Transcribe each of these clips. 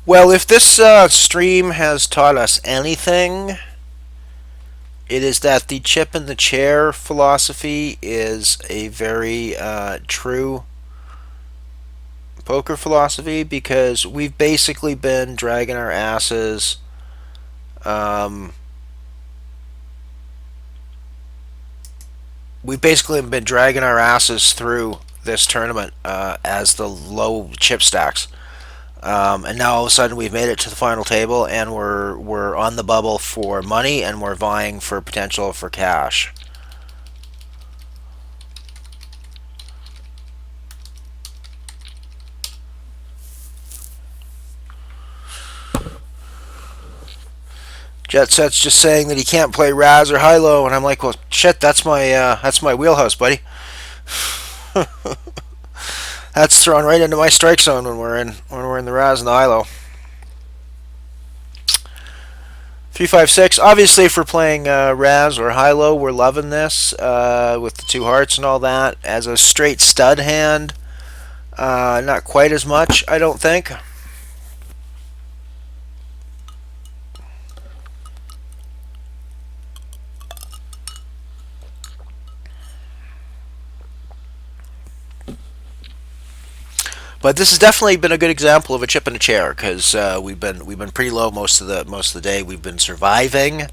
Well, if this stream has taught us anything, it is that the chip in the chair philosophy is a very true poker philosophy because we've basically been dragging our asses. Um, we've basically been dragging our asses through this tournament as the low chip stacks. And now all of a sudden we've made it to the final table and we're on the bubble for money and we're vying for potential for cash. Jet Set's just saying that he can't play Raz or high low, and I'm like, well, shit, that's my wheelhouse, buddy. That's thrown right into my strike zone when we're in the Raz and the high low. 356. Obviously, if we're playing Raz or high low, we're loving this with the two hearts and all that. As a straight stud hand, not quite as much, I don't think. But this has definitely been a good example of a chip in a chair because we've been pretty low most of the day. We've been surviving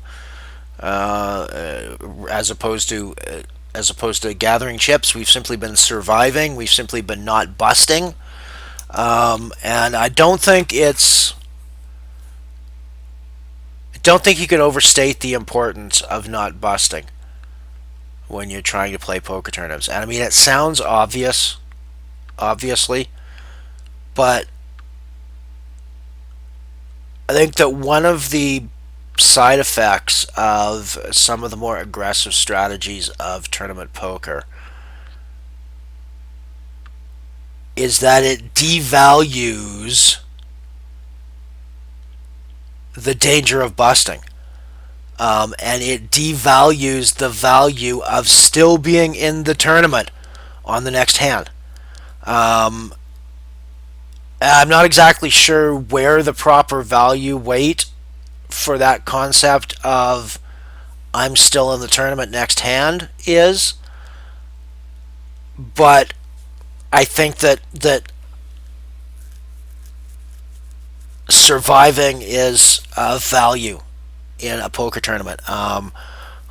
as opposed to gathering chips. We've simply been surviving. We've simply been not busting. And I don't think you can overstate the importance of not busting when you're trying to play poker tournaments. And I mean, it sounds obvious, obviously, but I think that one of the side effects of some of the more aggressive strategies of tournament poker is that it devalues the danger of busting. And it devalues the value of still being in the tournament on the next hand. Um, I'm not exactly sure where the proper value weight for that concept of I'm still in the tournament next hand is, but I think that surviving is a value in a poker tournament.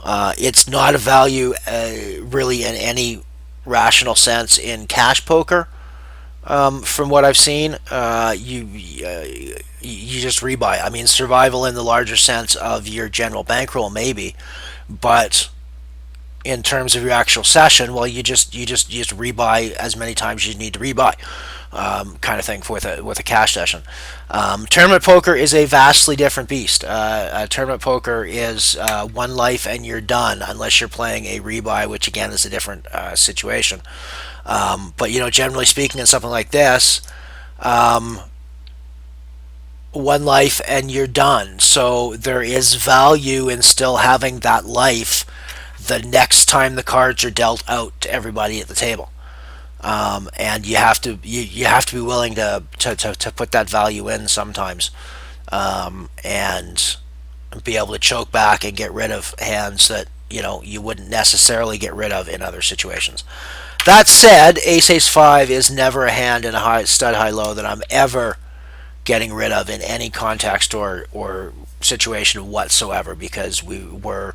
It's not a value really in any rational sense in cash poker. From what I've seen, you just rebuy. I mean, survival in the larger sense of your general bankroll, maybe, but in terms of your actual session, well, you just rebuy as many times as you need to rebuy, kind of thing with a cash session. Tournament poker is a vastly different beast. Tournament poker is one life and you're done, unless you're playing a rebuy, which again is a different situation. But generally speaking, in something like this, um, one life and you're done. So there is value in still having that life the next time the cards are dealt out to everybody at the table. And you have to be willing to put that value in sometimes, and be able to choke back and get rid of hands that you wouldn't necessarily get rid of in other situations. That said, Ace Ace Five is never a hand in a high stud high low that I'm ever getting rid of in any context or situation whatsoever because we're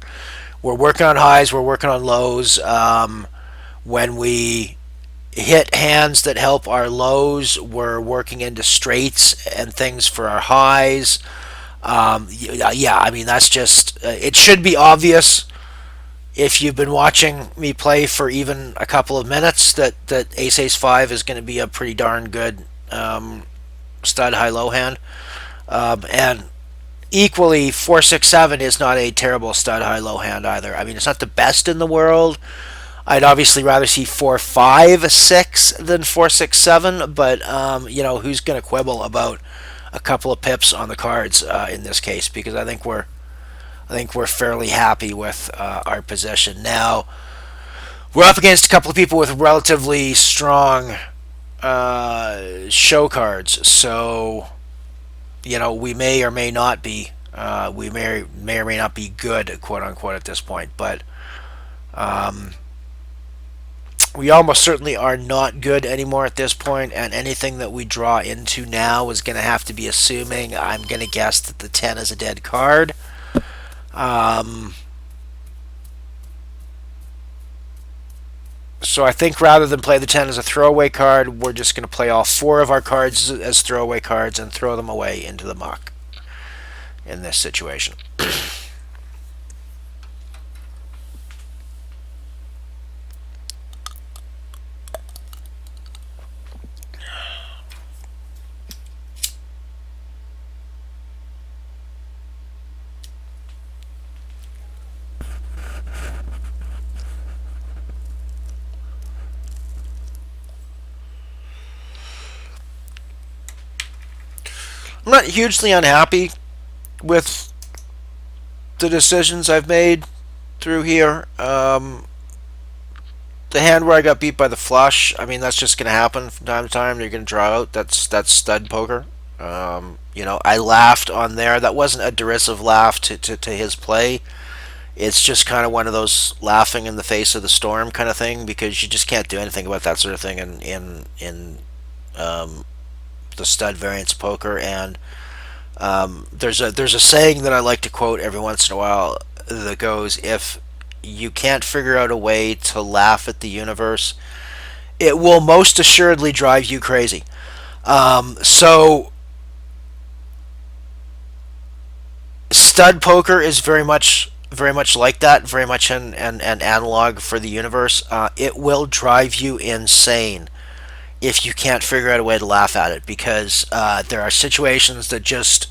working on highs, we're working on lows. When we hit hands that help our lows, we're working into straights and things for our highs. Yeah, I mean that's just it should be obvious if you've been watching me play for even a couple of minutes that Ace Ace Five is going to be a pretty darn good stud high low hand, and equally 4-6-7 is not a terrible stud high low hand either. I mean it's not the best in the world. I'd obviously rather see 4-5-6 than 4-6-7, but who's going to quibble about a couple of pips on the cards in this case? Because I think we're fairly happy with our position now. We're up against a couple of people with relatively strong show cards, so we may or may not be. We may or may not be good, quote unquote, at this point, but we almost certainly are not good anymore at this point, and anything that we draw into now is going to have to be assuming, I'm going to guess, that the 10 is a dead card. Um, so I think rather than play the 10 as a throwaway card, we're just going to play all four of our cards as throwaway cards and throw them away into the muck in this situation. I'm not hugely unhappy with the decisions I've made through here. The hand where I got beat by the flush, I mean, that's just going to happen from time to time. You're going to draw out. That's stud poker. I laughed on there. That wasn't a derisive laugh to his play. It's just kind of one of those laughing in the face of the storm kind of thing, because you just can't do anything about that sort of thing in the stud variance poker. And there's a saying that I like to quote every once in a while that goes, if you can't figure out a way to laugh at the universe, it will most assuredly drive you crazy. So stud poker is very much like that, very much an analog for the universe. It will drive you insane if you can't figure out a way to laugh at it, because there are situations that just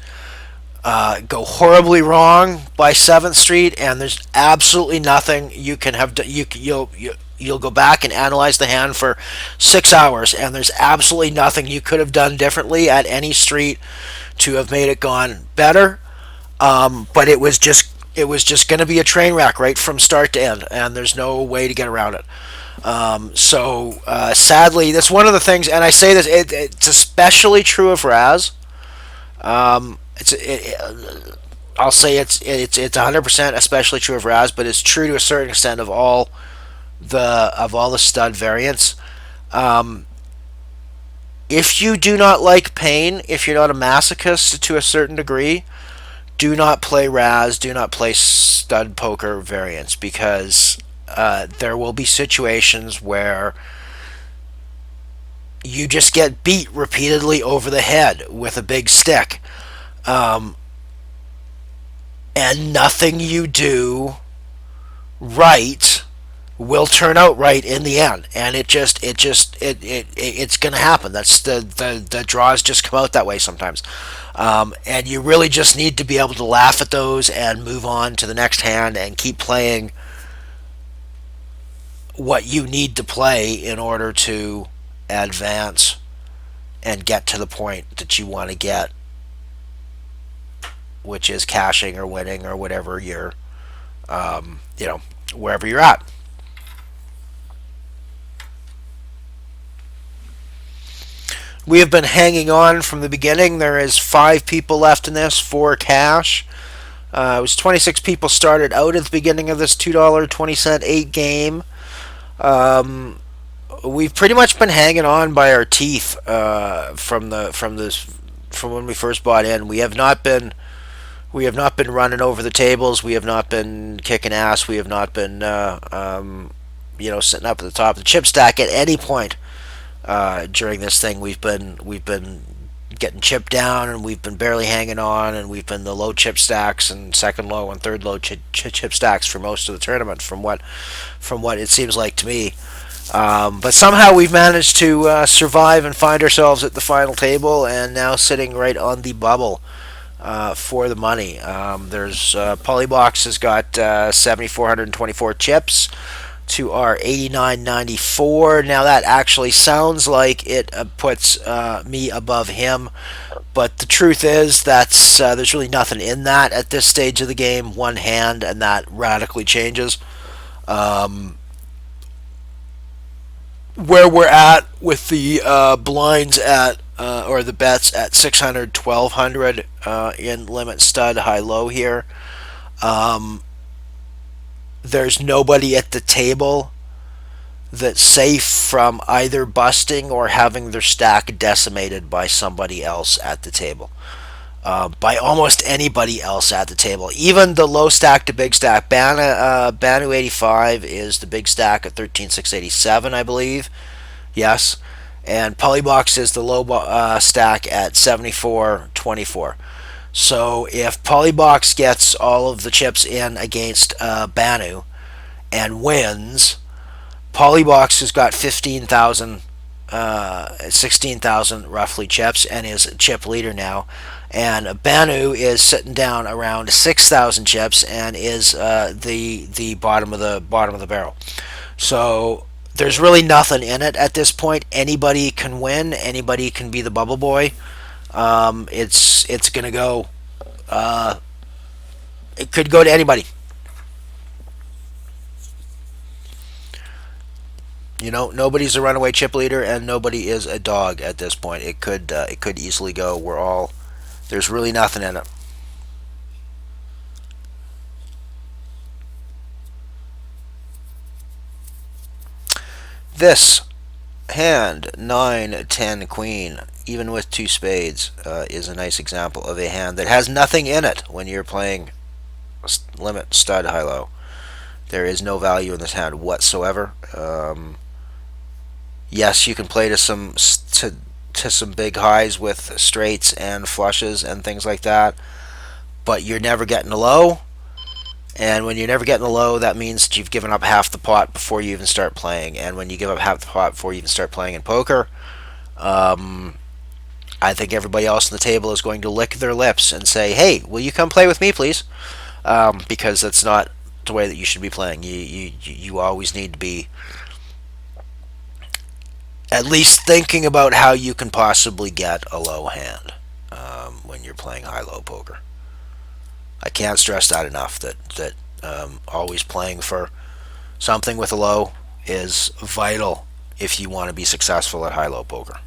go horribly wrong by 7th Street, and there's absolutely nothing you can have. You'll go back and analyze the hand for 6 hours, and there's absolutely nothing you could have done differently at any street to have made it gone better. But it was just going to be a train wreck right from start to end, and there's no way to get around it. Sadly, that's one of the things, and I say this, it's especially true of Raz. I'll say it's 100% especially true of Raz, but it's true to a certain extent of all the stud variants. If you do not like pain, if you're not a masochist to a certain degree, do not play Raz, do not play stud poker variants, because there will be situations where you just get beat repeatedly over the head with a big stick. And nothing you do right will turn out right in the end, and it's going to happen. That's the draws just come out that way sometimes, and you really just need to be able to laugh at those and move on to the next hand and keep playing what you need to play in order to advance and get to the point that you want to get, which is cashing or winning or whatever you're, wherever you're at. We have been hanging on from the beginning. There is 5 people left in this for cash. It was 26 people started out at the beginning of this $2.20 8 game. We've pretty much been hanging on by our teeth from when we first bought in. We have not been running over the tables. We have not been kicking ass. We have not been sitting up at the top of the chip stack at any point. During this thing, we've been getting chipped down, and we've been barely hanging on, and we've been the low chip stacks and second low and third low chip stacks for most of the tournament, from what it seems like to me. But somehow we've managed to survive and find ourselves at the final table, and now sitting right on the bubble for the money. There's Polybox has got 7,424 chips to our 8994. Now that actually sounds like it puts me above him, but the truth is that's there's really nothing in that at this stage of the game. One hand, and that radically changes where we're at with the blinds at or the bets at 600, 1200 in limit stud high low here. Um, there's nobody at the table that's safe from either busting or having their stack decimated by somebody else at the table. By almost anybody else at the table. Even the low stack to big stack. Banu 85 is the big stack at 13,687, I believe. Yes. And Polybox is the low stack at 74.24. So if Polybox gets all of the chips in against Banu and wins, Polybox has got 16,000 roughly chips and is chip leader now. And Banu is sitting down around 6,000 chips and is the bottom of the barrel. So there's really nothing in it at this point. Anybody can win. Anybody can be the bubble boy. It's gonna go. It could go to anybody. You know, nobody's a runaway chip leader, and nobody is a dog at this point. It could easily go. We're all there's really nothing in it. This hand 9 10 queen, even with two spades, is a nice example of a hand that has nothing in it when you're playing limit stud high low. There is no value in this hand whatsoever. Yes, you can play to some big highs with straights and flushes and things like that, but you're never getting a low. And when you're never getting a low, that means that you've given up half the pot before you even start playing. And when you give up half the pot before you even start playing in poker, I think everybody else on the table is going to lick their lips and say, "Hey, will you come play with me, please?" Because that's not the way that you should be playing. You always need to be at least thinking about how you can possibly get a low hand when you're playing high-low poker. I can't stress that enough. That always playing for something with a low is vital if you want to be successful at high-low poker.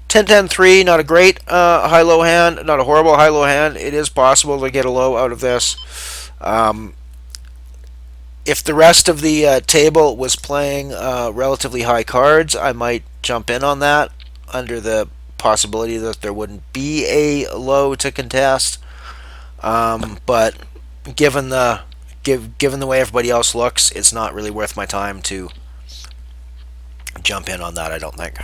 10-10-3, not a great high-low hand, not a horrible high-low hand. It is possible to get a low out of this. If the rest of the table was playing relatively high cards, I might jump in on that under the possibility that there wouldn't be a low to contest. But given the way everybody else looks, it's not really worth my time to jump in on that, I don't think.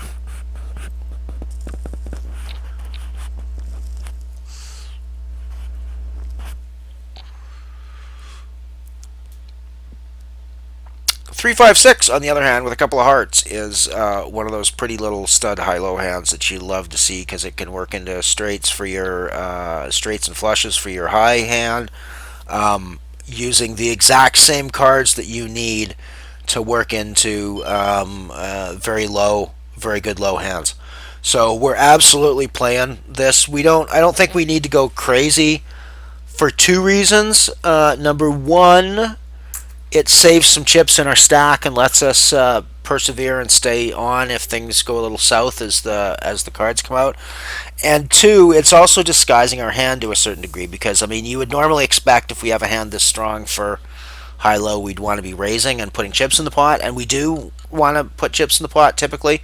Three, five, six, on the other hand, with a couple of hearts, is one of those pretty little stud high-low hands that you love to see because it can work into straights for your straights and flushes for your high hand, using the exact same cards that you need to work into very low, very good low hands. So we're absolutely playing this. I don't think we need to go crazy for two reasons. Number one, it saves some chips in our stack and lets us persevere and stay on if things go a little south as the cards come out. And two, it's also disguising our hand to a certain degree because I mean you would normally expect if we have a hand this strong for high low we'd want to be raising and putting chips in the pot, and we do want to put chips in the pot typically,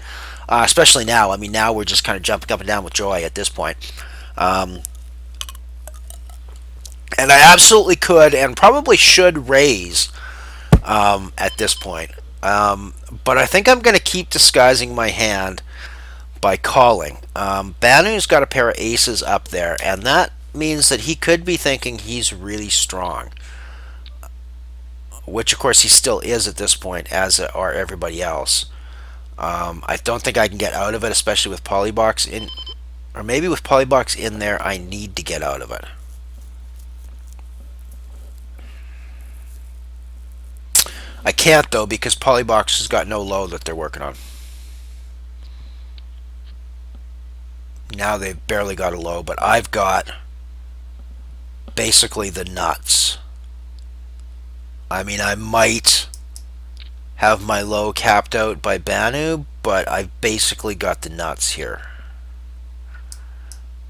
especially now. I mean now we're just kind of jumping up and down with joy at this point. And I absolutely could and probably should raise at this point. But I think I'm going to keep disguising my hand by calling. Banu's got a pair of aces up there, and that means that he could be thinking he's really strong. Which, of course, he still is at this point, as are everybody else. I don't think I can get out of it, especially with Polybox in... Or maybe with Polybox in there, I need to get out of it. I can't, though, because Polybox has got no low that they're working on. Now they've barely got a low, but I've got basically the nuts. I mean, I might have my low capped out by Banu, but I've basically got the nuts here.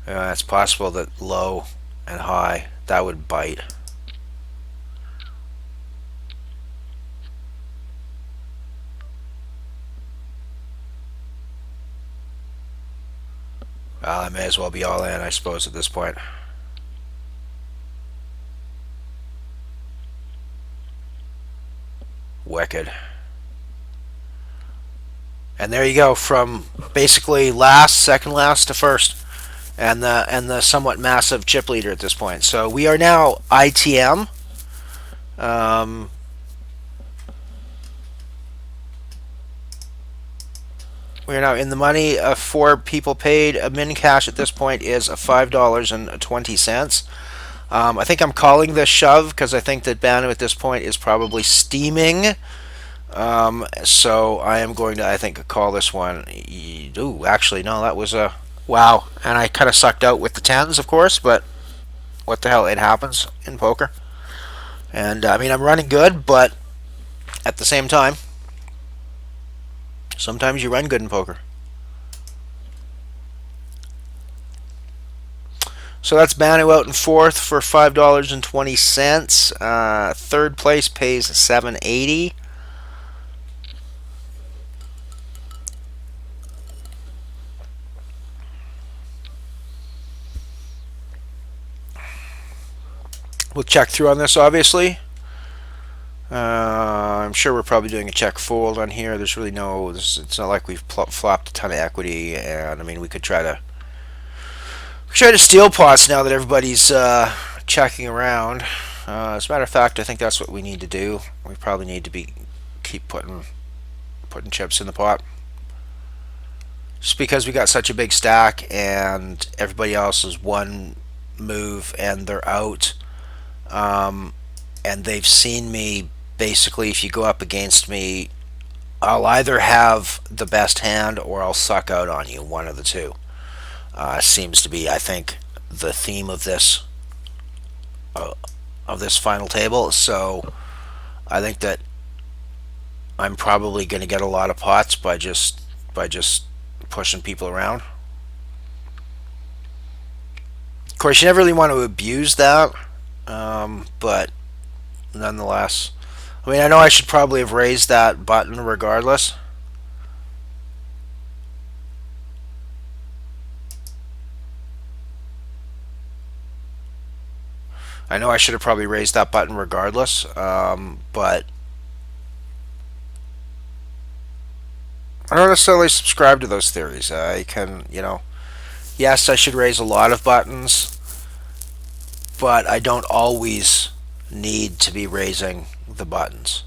It's possible that low and high, that would bite. Well, I may as well be all in, I suppose, at this point. Wicked. And there you go, from basically last, second last to first, and the somewhat massive chip leader at this point. So we are now ITM. Um, we are now in the money. 4 people paid. A min cash at this point is $5.20. I think I'm calling this shove because I think that Banu at this point is probably steaming. So I am going to, I think, call this one. Ooh, actually, no, that was a wow. And I kind of sucked out with the tens, of course, but what the hell? It happens in poker. And I mean, I'm running good, but at the same time, sometimes you run good in poker. So that's Banu out in fourth for $5.20. Third place pays $7.80. We'll check through on this, obviously. I'm sure we're probably doing a check fold on here. There's really no. It's not like we've flopped a ton of equity, and I mean we could try to steal pots now that everybody's checking around. As a matter of fact, I think that's what we need to do. We probably need to keep putting chips in the pot, just because we got such a big stack and everybody else is one move and they're out. And they've seen me. Basically, if you go up against me, I'll either have the best hand or I'll suck out on you. One of the two seems to be, I think, the theme of this final table. So I think that I'm probably going to get a lot of pots by just pushing people around. Of course, you never really want to abuse that, but nonetheless. I mean, I know I should probably have raised that button regardless. I know I should have probably raised that button regardless, but I don't necessarily subscribe to those theories. I can, yes, I should raise a lot of buttons, but I don't always need to be raising the buttons.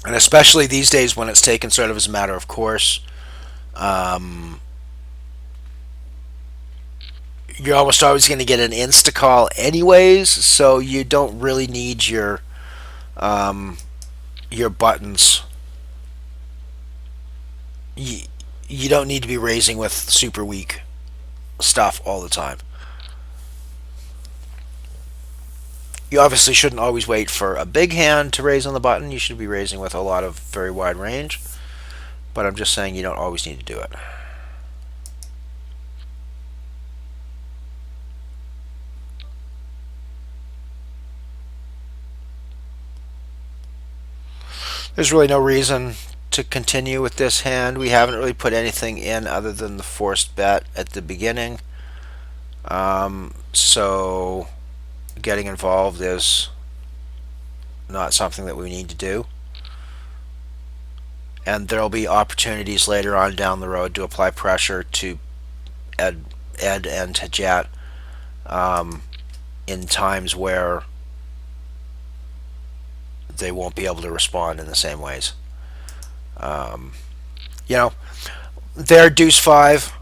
And especially these days when it's taken sort of as a matter of course, you're almost always going to get an insta call anyways, so you don't really need your buttons. You don't need to be raising with super weak stuff all the time. You obviously shouldn't always wait for a big hand to raise on the button. You should be raising with a lot of very wide range. But I'm just saying you don't always need to do it. There's really no reason to continue with this hand. We haven't really put anything in other than the forced bet at the beginning. So getting involved is not something that we need to do. And there'll be opportunities later on down the road to apply pressure to Ed and to Jet in times where they won't be able to respond in the same ways. They're deuce 5.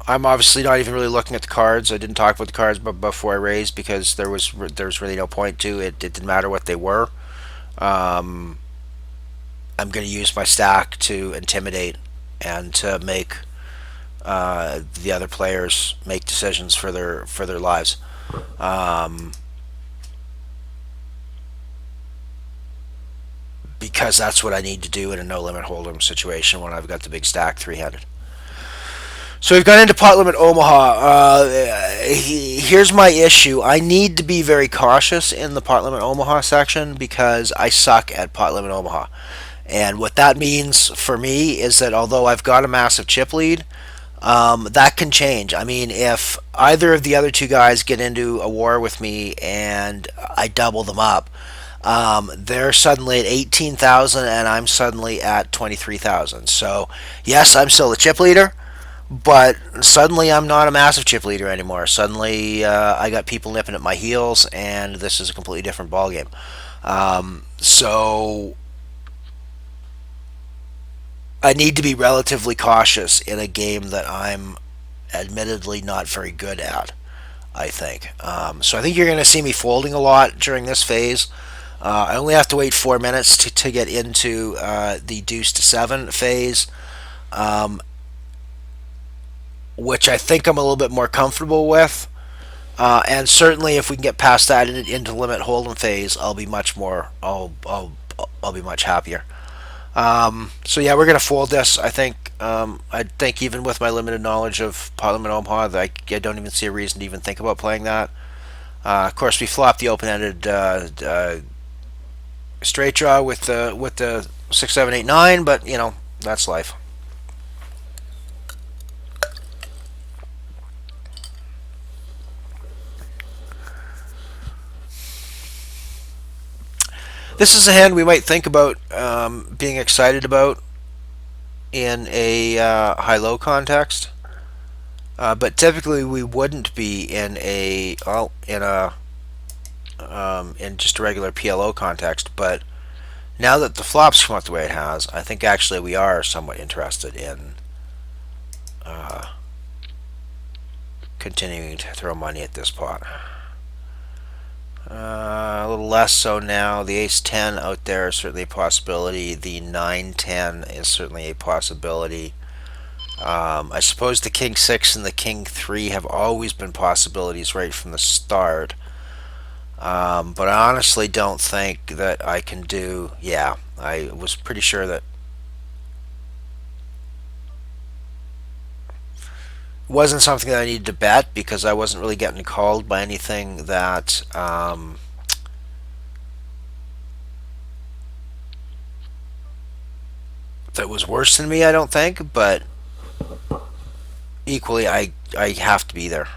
I'm obviously not even really looking at the cards. I didn't talk about the cards before I raised because there was really no point to it. It didn't matter what they were. I'm going to use my stack to intimidate and to make the other players make decisions for their lives. um, because that's what I need to do in a no limit hold'em situation when I've got the big stack 3-handed. So we've gone into pot limit Omaha. Here's my issue. I need to be very cautious in the pot limit Omaha section because I suck at pot limit Omaha. And what that means for me is that although I've got a massive chip lead, that can change. I mean, if either of the other two guys get into a war with me and I double them up, they're suddenly at 18,000 and I'm suddenly at 23,000. So, yes, I'm still the chip leader, but suddenly I'm not a massive chip leader anymore. Suddenly I got people nipping at my heels, and this is a completely different ballgame. So I need to be relatively cautious in a game that I'm admittedly not very good at, I think. So I think you're going to see me folding a lot during this phase. I only have to wait 4 minutes to get into the deuce to 7 phase, um, which I think I'm a little bit more comfortable with. And certainly, if we can get past that into limit hold'em phase, I'll be much more. I'll be much happier. So yeah, we're gonna fold this. I think. I think even with my limited knowledge of pot limit Omaha, that I don't even see a reason to even think about playing that. Of course, we flopped the open-ended straight draw with the 6, 7, 8, 9, but you know that's life. This is a hand we might think about being excited about in a high-low context, but typically we wouldn't be in a in just a regular PLO context. But now that the flops come out the way it has, I think actually we are somewhat interested in uh, continuing to throw money at this pot. A little less so now. The ace 10 out there is certainly a possibility. The 9-10 is certainly a possibility. I suppose the king 6 and the king 3 have always been possibilities right from the start. But I honestly don't think that I can do. Yeah, I was pretty sure that it wasn't something that I needed to bet because I wasn't really getting called by anything that was worse than me. I don't think, but equally, I have to be there.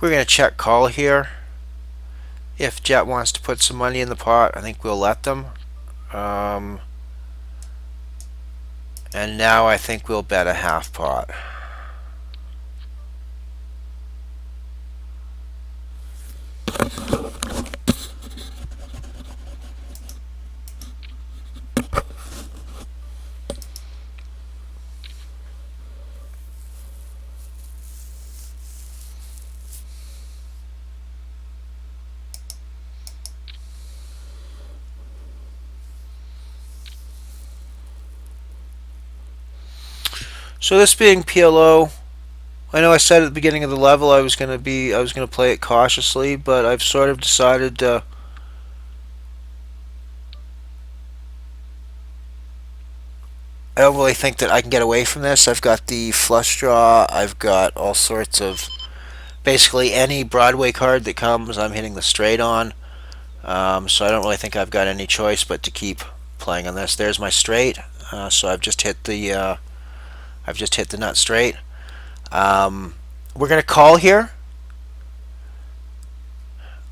We're gonna check call here. If Jet wants to put some money in the pot, I think we'll let them. Um, and now I think we'll bet a half pot. So this being PLO, I know I said at the beginning of the level I was gonna play it cautiously, but I've sort of decided I don't really think that I can get away from this. I've got the flush draw. I've got all sorts of basically any Broadway card that comes. I'm hitting the straight on. So I don't really think I've got any choice but to keep playing on this. There's my straight. So I've just hit the nut straight. We're gonna call here.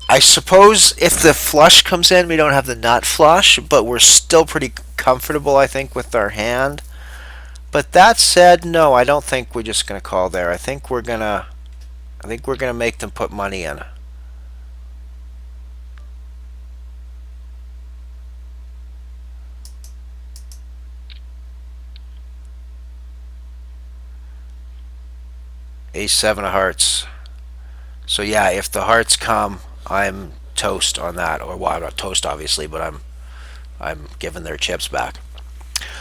I suppose if the flush comes in, we don't have the nut flush, but we're still pretty comfortable, I think, with our hand. But that said, no, I don't think we're just gonna call there. I think we're gonna make them put money in. Ace 7 of hearts. So yeah, if the hearts come, I'm toast on that. Or well, I'm not toast obviously, but I'm giving their chips back.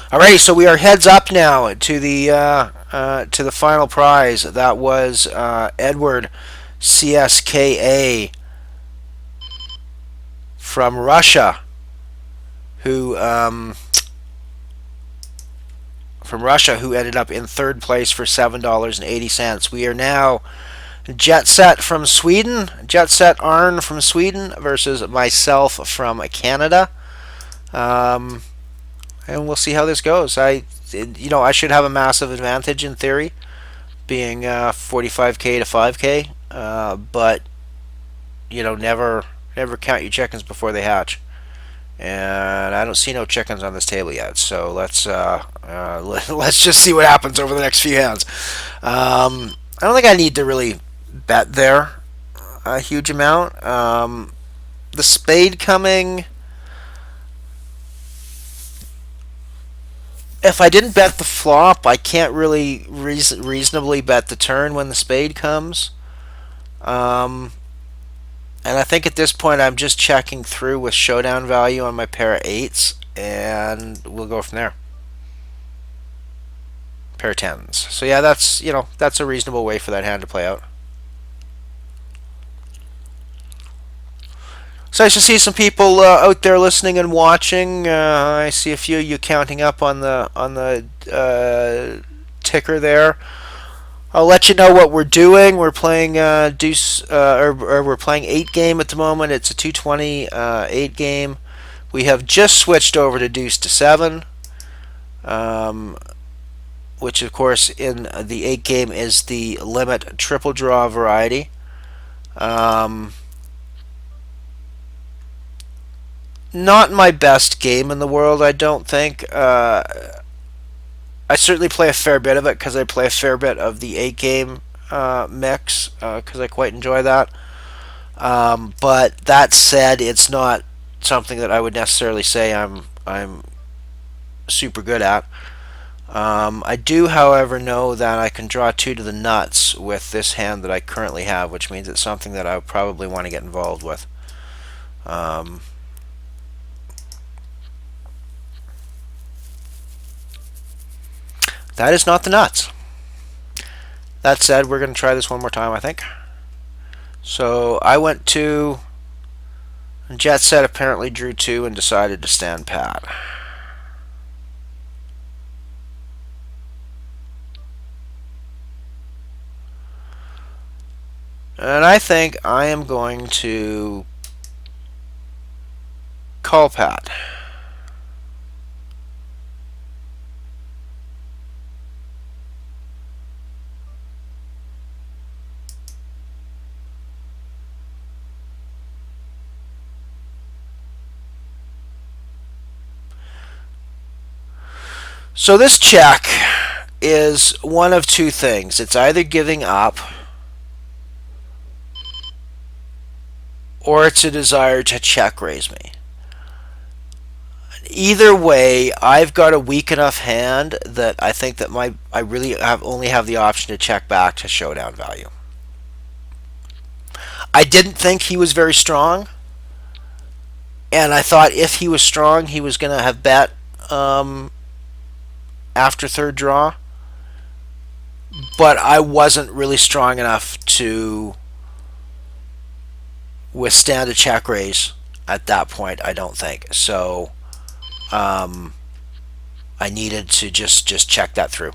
Alrighty, so we are heads up now to the to the final prize. That was Edward CSKA from Russia, who ended up in third place for $7.80. We are now Jet Set from Sweden, Jet Set Arn from Sweden versus myself from Canada. And we'll see how this goes. I should have a massive advantage in theory, being 45k to 5k. But never count your chickens before they hatch. And I don't see no chickens on this table yet. So let's just see what happens over the next few hands. I don't think I need to really bet there a huge amount. The spade coming. If I didn't bet the flop, I can't really reasonably bet the turn when the spade comes. And I think at this point I'm just checking through with showdown value on my pair of eights, and we'll go from there. Pair of tens. So yeah, that's a reasonable way for that hand to play out. So nice to see some people out there listening and watching. I see a few of you counting up on the ticker there. I'll let you know what we're doing. We're playing deuce, or we're playing 8 game at the moment. It's a 220 8 game. We have just switched over to deuce to 7, which of course in the 8 game is the limit triple draw variety. Not my best game in the world, I don't think. I certainly play a fair bit of it because I play a fair bit of the 8 game mix because I quite enjoy that. But that said, it's not something that I would necessarily say I'm super good at. I do, however, know that I can draw 2 to the nuts with this hand that I currently have, which means it's something that I would probably want to get involved with. That is not the nuts. That said, we're going to try this one more time, I think. So I went 2. Jet Set apparently drew 2 and decided to stand pat. And I think I am going to call pat. So this check is one of two things. It's either giving up or it's a desire to check raise me. Either way, I've got a weak enough hand that I think that I really only have the option to check back to showdown value. I didn't think he was very strong, and I thought if he was strong, he was going to have bet after third draw, but I wasn't really strong enough to withstand a check raise at that point, I don't think. So I needed to just check that through.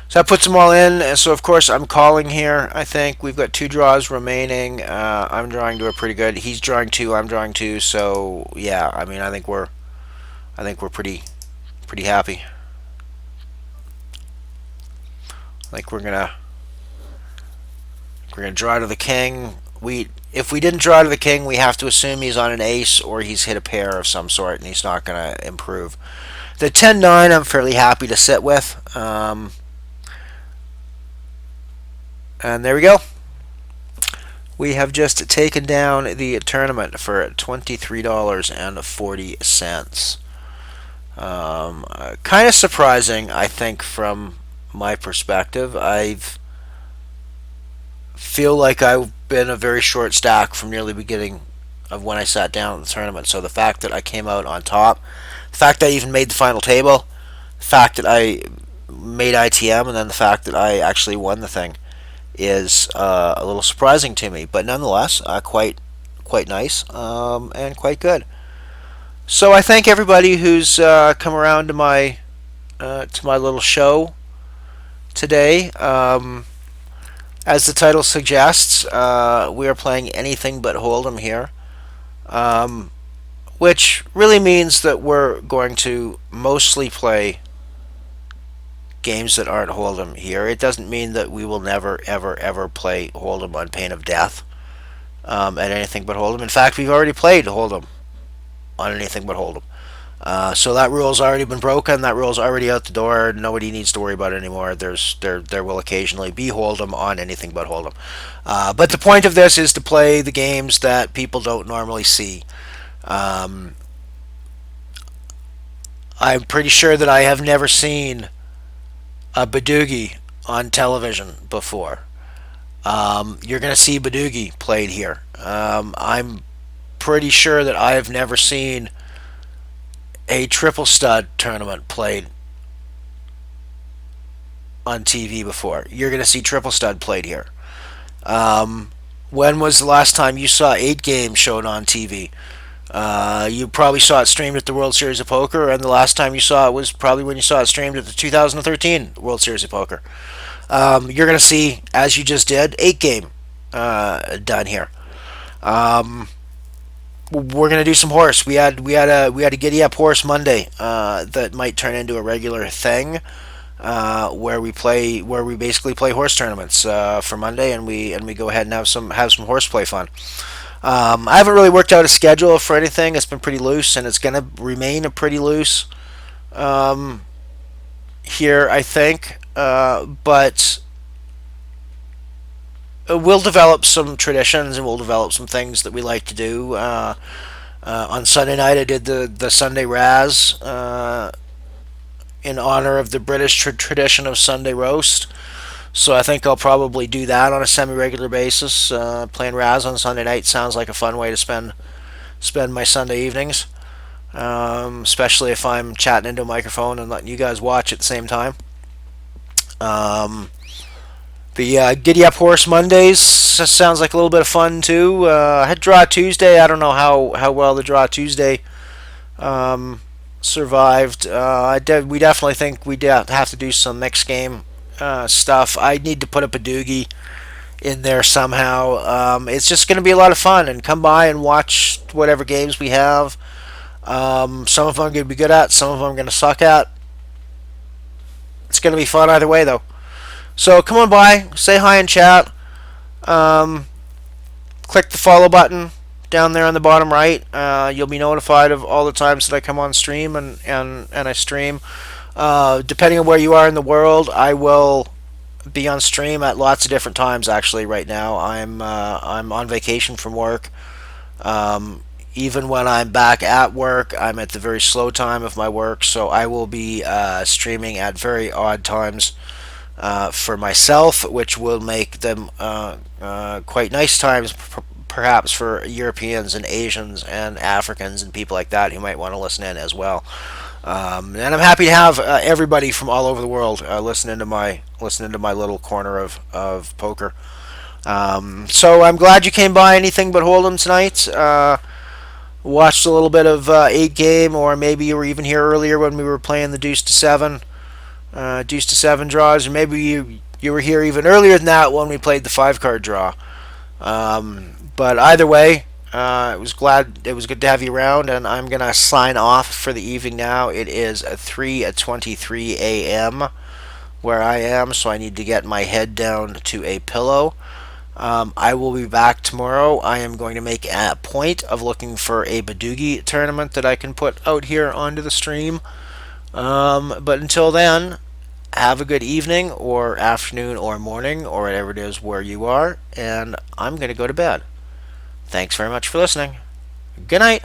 So that puts them all in, and so of course I'm calling here. I think we've got 2 draws remaining. I'm drawing to a pretty good. He's drawing 2. I'm drawing 2. So yeah, I mean I think we're pretty happy. I think we're gonna draw to the king. If we didn't draw to the king, we have to assume he's on an ace or he's hit a pair of some sort, and he's not gonna improve. The 10-9 I'm fairly happy to sit with. And there we go. We have just taken down the tournament for $23.40. Kind of surprising, I think, from my perspective. I feel like I've been a very short stack from nearly beginning of when I sat down at the tournament. So the fact that I came out on top, the fact that I even made the final table, the fact that I made ITM, and then the fact that I actually won the thing is a little surprising to me. But nonetheless, quite nice and quite good. So I thank everybody who's come around to my little show today. As the title suggests, we are playing anything but Hold'em here, which really means that we're going to mostly play games that aren't Hold'em here. It doesn't mean that we will never, ever, ever play Hold'em on pain of death at anything but Hold'em. In fact, we've already played Hold'em on anything but Hold'em. So that rule's already been broken. That rule's already out the door. Nobody needs to worry about it anymore. There will occasionally be Hold'em on anything but Hold'em. But the point of this is to play the games that people don't normally see. I'm pretty sure that I have never seen a Badoogie on television before. You're going to see Badoogie played here. I'm pretty sure that I have never seen a triple stud tournament played on TV before. You're going to see triple stud played here. When was the last time you saw 8 games shown on TV? You probably saw it streamed at the World Series of Poker, and the last time you saw it was probably when you saw it streamed at the 2013 World Series of Poker. You're going to see, as you just did, 8 game done here. We're gonna do some horse. We had a giddy up horse Monday that might turn into a regular thing where we basically play horse tournaments for Monday, and we go ahead and have some horseplay fun. I haven't really worked out a schedule for anything. It's been pretty loose, and it's gonna remain a pretty loose here, I think. But we'll develop some traditions, and we'll develop some things that we like to do. On Sunday night, I did the Sunday Raz in honor of the British tradition of Sunday roast. So I think I'll probably do that on a semi-regular basis. Playing Raz on Sunday night sounds like a fun way to spend my Sunday evenings, especially if I'm chatting into a microphone and letting you guys watch at the same time. The Giddy Up Horse Mondays sounds like a little bit of fun too. I had Draw Tuesday. I don't know how well the Draw Tuesday survived. We definitely think we have to do some mixed game stuff. I need to put up a doogie in there somehow. It's just going to be a lot of fun, and come by and watch whatever games we have. Some of them I'm going to be good at, some of them I'm going to suck at. It's going to be fun either way, though. So come on by, say hi and chat. Click the follow button down there on the bottom right. You'll be notified of all the times that I come on stream and I stream. Depending on where you are in the world, I will be on stream at lots of different times. Actually, right now I'm on vacation from work. Even when I'm back at work, I'm at the very slow time of my work, so I will be streaming at very odd times for myself, which will make them quite nice times, perhaps for Europeans and Asians and Africans and people like that who might want to listen in as well. And I'm happy to have everybody from all over the world listening to my little corner of poker. So I'm glad you came by Anything But Hold'em tonight. Watched a little bit of 8 game, or maybe you were even here earlier when we were playing the Deuce to 7 draws, or maybe you were here even earlier than that when we played the 5 card draw. But either way, it was good to have you around, and I'm gonna sign off for the evening now. It is 3:23 a.m. where I am, so I need to get my head down to a pillow. I will be back tomorrow. I am going to make a point of looking for a Badoogie tournament that I can put out here onto the stream. But until then, have a good evening or afternoon or morning or whatever it is where you are, and I'm going to go to bed. Thanks very much for listening. Good night.